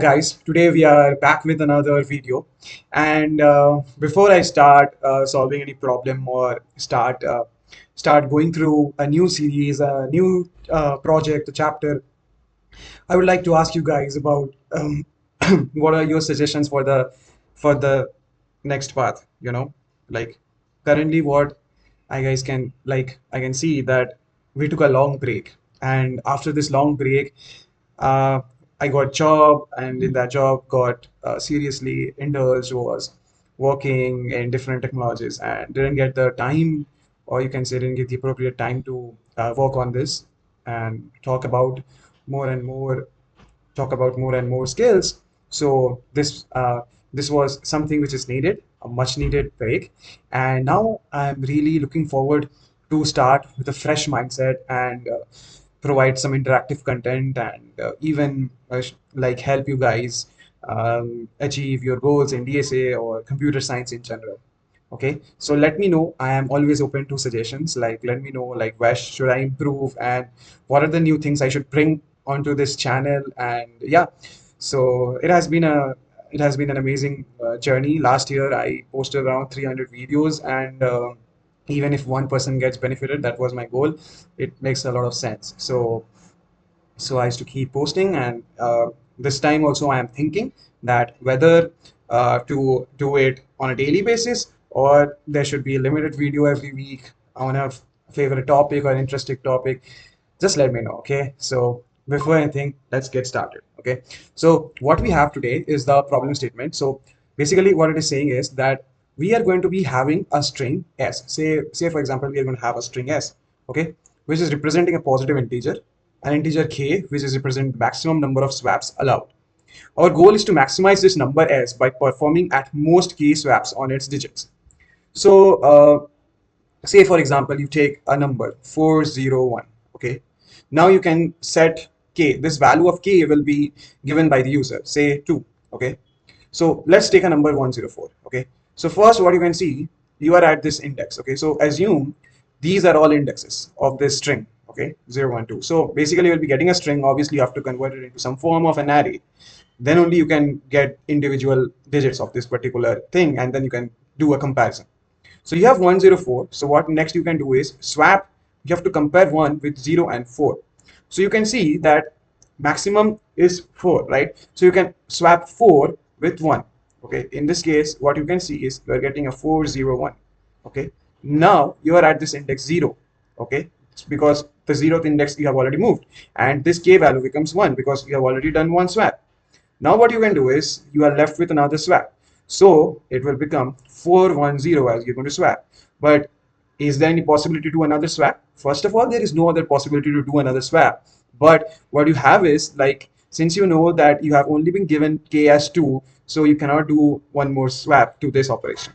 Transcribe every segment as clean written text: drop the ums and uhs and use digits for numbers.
Guys, today we are back with another video. And before I start solving any problem or start going through a new series, a new project, a chapter, I would like to ask you guys about what are your suggestions for the next path. Like currently, what I guys can I can see that we took a long break, and after this long break, uh, I got job, and in that job got seriously indulged, was working in different technologies, and didn't get the time, or you can say didn't get the appropriate time to work on this and more and more talk about more and more skills. So this was something which is needed, a much needed break, and now I'm really looking forward to start with a fresh mindset and provide some interactive content and even help you guys achieve your goals in DSA or computer science in general. Okay, so let me know. I am always open to suggestions. Like, let me know, like, where should I improve and what are the new things I should bring onto this channel. And yeah, so it has been an amazing journey. Last year, I posted around 300 videos, and even if one person gets benefited, that was my goal. It makes a lot of sense. So I used to keep posting, and this time also I am thinking that whether to do it on a daily basis or there should be a limited video every week on a favorite topic or interesting topic. Just let me know, okay? So before anything, let's get started, okay? So what we have today is the problem statement. So basically what it is saying is that we are going to be having a string s. Say for example, we are going to have a string s, okay, which is representing a positive integer, an integer k, which is represent maximum number of swaps allowed. Our goal is to maximize this number s by performing at most k swaps on its digits. So say for example, you take a number 401, okay. Now you can set k. This value of k will be given by the user, say 2, okay. So let's take a number 104, okay. So first what you can see, you are at this index, okay. So assume these are all indexes of this string, okay, 0, 1, 2. So basically you'll be getting a string. Obviously you have to convert it into some form of an array. Then only you can get individual digits of this particular thing, and then you can do a comparison. So you have 104. So what next you can do is swap. You have to compare 1 with 0 and 4. So you can see that maximum is 4, right? So you can swap 4 with 1. Okay. In this case, what you can see is you are getting a 401. Okay. Now you are at this index 0. Okay. It's because the 0th index you have already moved. And this k value becomes 1 because you have already done one swap. Now what you can do is you are left with another swap. So it will become 410 as you're going to swap. But is there any possibility to do another swap? First of all, there is no other possibility to do another swap. But what you have is, like, since you know that you have only been given k as 2, so you cannot do one more swap to this operation.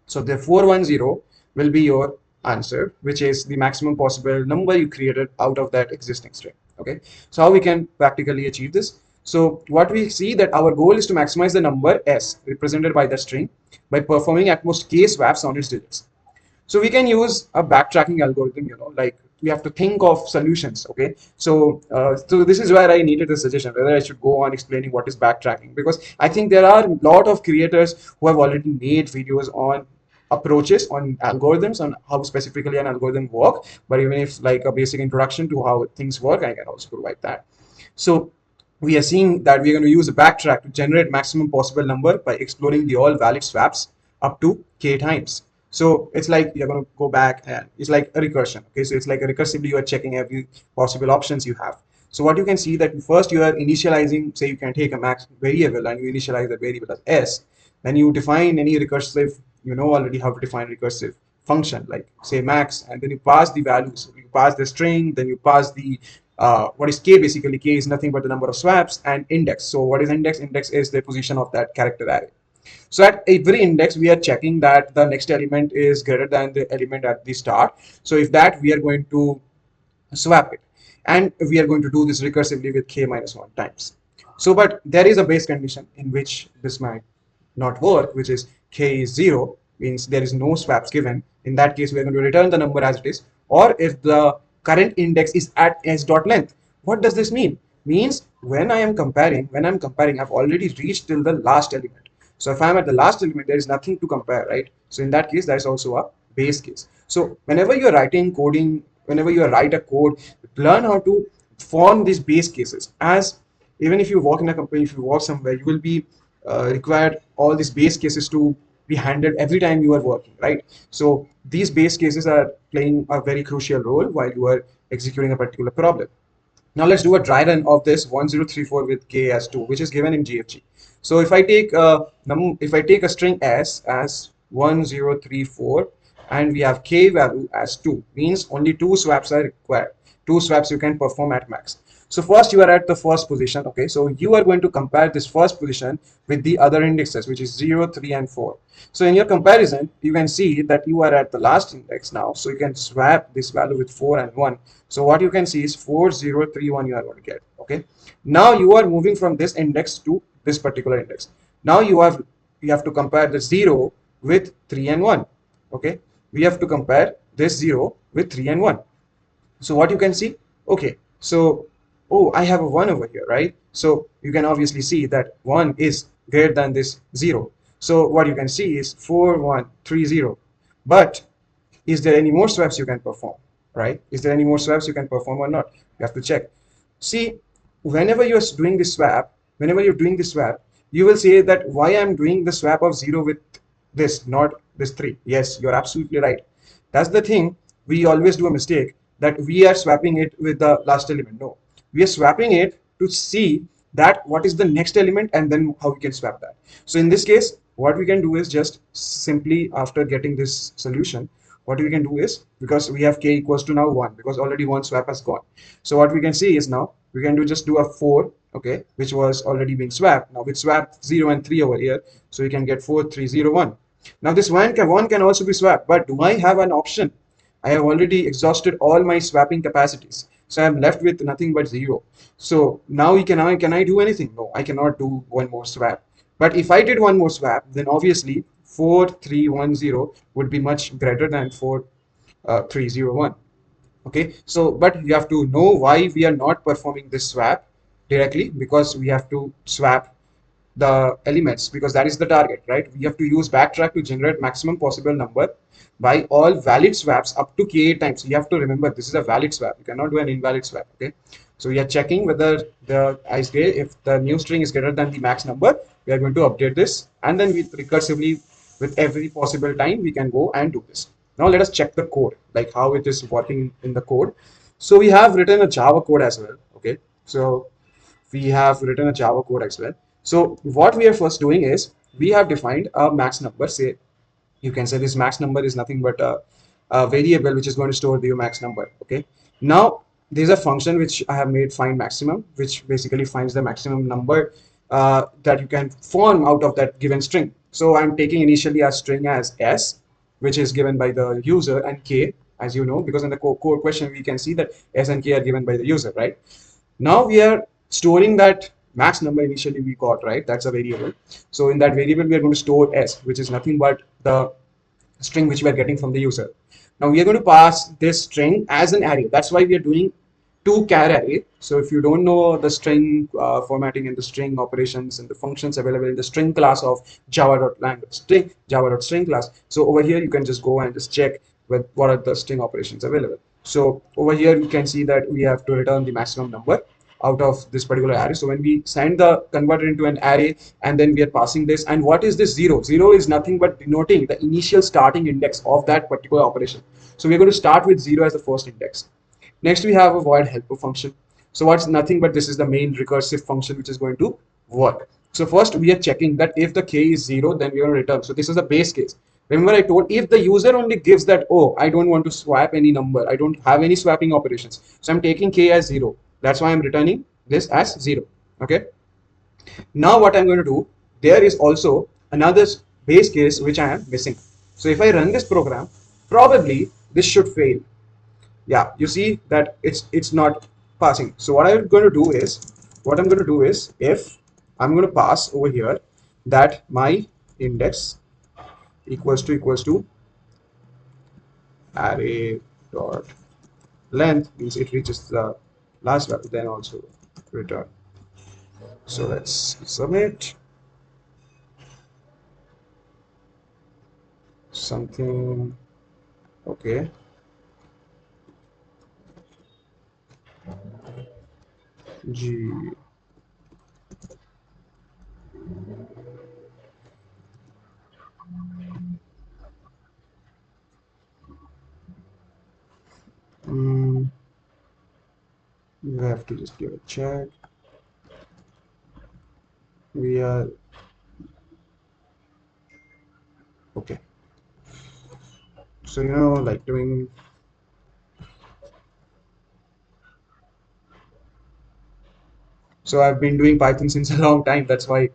So the 410 will be your answer, which is the maximum possible number you created out of that existing string. Okay. So how we can practically achieve this? So what we see that our goal is to maximize the number s represented by the string by performing at most k swaps on its digits. So we can use a backtracking algorithm, like we have to think of solutions. Okay. So this is where I needed a suggestion, whether I should go on explaining what is backtracking, because I think there are a lot of creators who have already made videos on approaches, on algorithms, on how specifically an algorithm work. But even if like a basic introduction to how things work, I can also provide that. So we are seeing that we're going to use a backtrack to generate maximum possible number by exploring the all valid swaps up to k times. So it's like you're going to go back, and it's like a recursion. Okay, so it's like a recursively you are checking every possible options you have. So what you can see that first you are initializing, say you can take a max variable and you initialize that variable as s. Then you define any recursive, you know already how to define recursive function, like say max, and then you pass the values. You pass the string, then you pass the what is k? Basically k is nothing but the number of swaps, and index. So what is index? Index is the position of that character array. So at every index, we are checking that the next element is greater than the element at the start. So if that, we are going to swap it. And we are going to do this recursively with k minus 1 times. So, but there is a base condition in which this might not work, which is k is 0, means there is no swaps given. In that case, we are going to return the number as it is. Or if the current index is at s dot length. What does this mean? means when I'm comparing, I've already reached till the last element. So if I'm at the last element, there is nothing to compare, right? So in that case, that is also a base case. So whenever you're writing coding, whenever you write a code, learn how to form these base cases. As even if you work in a company, if you work somewhere, you will be required all these base cases to be handled every time you are working, right? So these base cases are playing a very crucial role while you are executing a particular problem. Now let's do a dry run of this 1034 with k as 2, which is given in GFG. So if I take a string s as 1034 and we have k value as 2, means only two swaps are required. Two swaps you can perform at max. So first you are at the first position. Okay, so you are going to compare this first position with the other indexes, which is 0, 3, and 4. So in your comparison, you can see that you are at the last index now. So you can swap this value with 4 and 1. So what you can see is 4031 you are going to get. Okay. Now you are moving from this index to this particular index. Now you have to compare the 0 with 3 and 1. Okay. We have to compare this 0 with 3 and 1. So what you can see, okay, so oh, I have a 1 over here, right? So you can obviously see that 1 is greater than this 0. So what you can see is 4130. But is there any more swaps you can perform, right? Is there any more swaps you can perform or not? You have to check. See, whenever you're doing this swap, you will say that why I'm doing the swap of 0 with this, not this 3. Yes, you're absolutely right. That's the thing. We always do a mistake that we are swapping it with the last element. No, we are swapping it to see that what is the next element and then how we can swap that. So in this case, what we can do is just simply after getting this solution, what we can do is, because we have k equals to now 1, because already one swap has gone. So what we can see is now we can just do a 4, okay, which was already being swapped. Now we swap 0 and 3 over here, so we can get 4301. Now this one can also be swapped, but do I have an option? I have already exhausted all my swapping capacities, so I'm left with nothing but 0. So now can I do anything? No, I cannot do one more swap. But if I did one more swap, then obviously 4310 would be much greater than 4301. Okay, so but you have to know why we are not performing this swap directly, because we have to swap the elements, because that is the target, right? We have to use backtrack to generate maximum possible number by all valid swaps up to k times. You have to remember this is a valid swap. You cannot do an invalid swap. Okay, so we are checking whether the if the new string is greater than the max number, we are going to update this, and then with recursively with every possible time we can go and do this. Now let us check the code, like how it is working in the code. So we have written a Java code as well. Okay, so we have written a Java code as well. So what we are first doing is we have defined a max number. Say you can say this max number is nothing but a variable which is going to store the max number. Okay. Now there's a function which I have made find maximum, which basically finds the maximum number that you can form out of that given string. So I'm taking initially a string as s, which is given by the user, and k, as you know, because in the core question we can see that s and k are given by the user, right? Now we are storing that max number initially we got, right? That's a variable. So in that variable, we are going to store s, which is nothing but the string which we are getting from the user. Now we are going to pass this string as an array. That's why we are doing two char array. So if you don't know the string formatting and the string operations and the functions available in the string class of java.language string, java.string class. So over here, you can just go and just check with what are the string operations available. So over here, you can see that we have to return the maximum number out of this particular array. So when we send the converter into an array and then we are passing this, and what is this 0? 0 is nothing but denoting the initial starting index of that particular operation. So we're going to start with 0 as the first index. Next, we have a void helper function. So what's nothing but this is the main recursive function which is going to work. So first we are checking that if the k is 0, then we are going to return. So this is the base case. Remember I told if the user only gives that, oh, I don't want to swap any number, I don't have any swapping operations, so I'm taking k as 0. That's why I'm returning this as 0. Okay. Now what I'm going to do, there is also another base case which I am missing. So if I run this program, probably this should fail. Yeah, you see that it's not passing. So what I'm going to do is if I'm going to pass over here that my index equals to array dot length, means it reaches the last value, then also return. So let's submit something. Okay. G. Mm, you have to just give a check. We are okay. So like doing. So I've been doing Python since a long time. That's why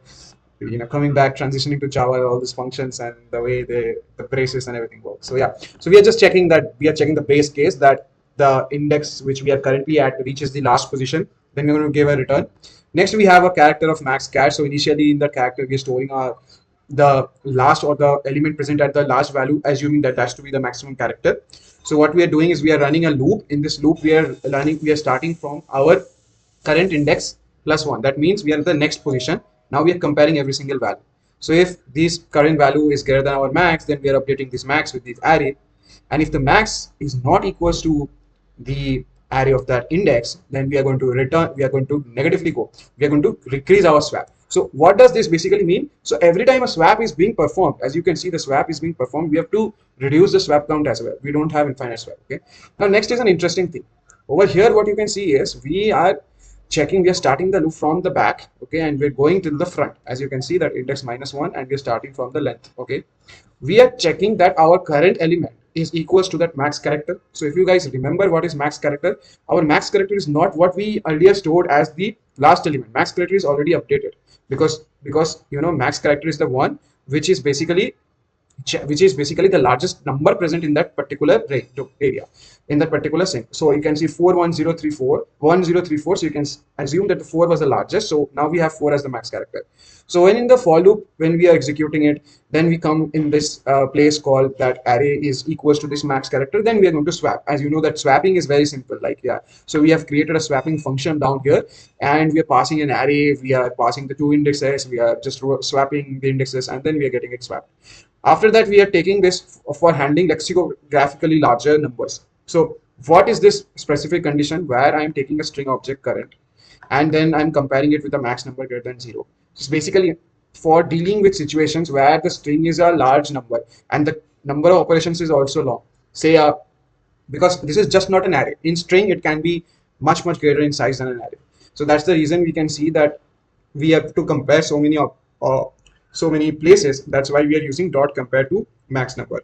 coming back, transitioning to Java, all these functions and the way the braces and everything works. So yeah, so we are just checking that we are checking the base case that the index which we are currently at reaches the last position. Then we're going to give a return. Next, we have a character of max char. So initially in the character, we are storing our the last or the element present at the last value, assuming that that's to be the maximum character. So what we are doing is we are running a loop. In this loop, we are starting from our current index plus 1. That means we are at the next position. Now we are comparing every single value. So if this current value is greater than our max, then we are updating this max with this array. And if the max is not equals to the array of that index, then we are going to return, we are going to negatively go. We are going to decrease our swap. So what does this basically mean? So every time a swap is being performed, as you can see, the swap is being performed, we have to reduce the swap count as well. We don't have infinite swap. Okay. Now next is an interesting thing. Over here, what you can see is we are checking, we are starting the loop from the back, okay, and we're going to the front. As you can see that index -1, and we're starting from the length, okay. We are checking that our current element is equals to that max character. So if you guys remember what is max character, our max character is not what we earlier stored as the last element. Max character is already updated because max character is the one which is basically the largest number present in that particular area, in that particular sync. So you can see 41034 1034. So you can assume that the 4 was the largest. So now we have 4 as the max character. So when in the for loop, when we are executing it, then we come in this place called that array is equals to this max character. Then we are going to swap. As you know that swapping is very simple. Like, yeah, so we have created a swapping function down here, and we are passing an array. We are passing the two indexes. We are just swapping the indexes, and then we are getting it swapped. After that, we are taking this for handling lexicographically larger numbers. So what is this specific condition where I'm taking a string object current and then I'm comparing it with a max number greater than 0? It's basically for dealing with situations where the string is a large number and the number of operations is also long. Say because this is just not an array. In string, it can be much, much greater in size than an array. So that's the reason we can see that we have to compare so many places. That's why we are using dot compare to max number.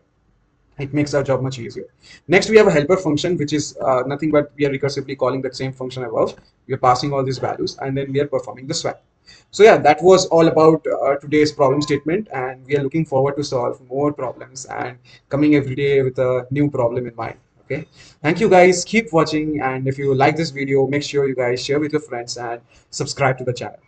It makes our job much easier. Next, we have a helper function, which is nothing but we are recursively calling that same function above. We are passing all these values and then we are performing the swap. So yeah, that was all about today's problem statement, and we are looking forward to solve more problems and coming every day with a new problem in mind. Okay, thank you guys, keep watching, and if you like this video, make sure you guys share with your friends and subscribe to the channel.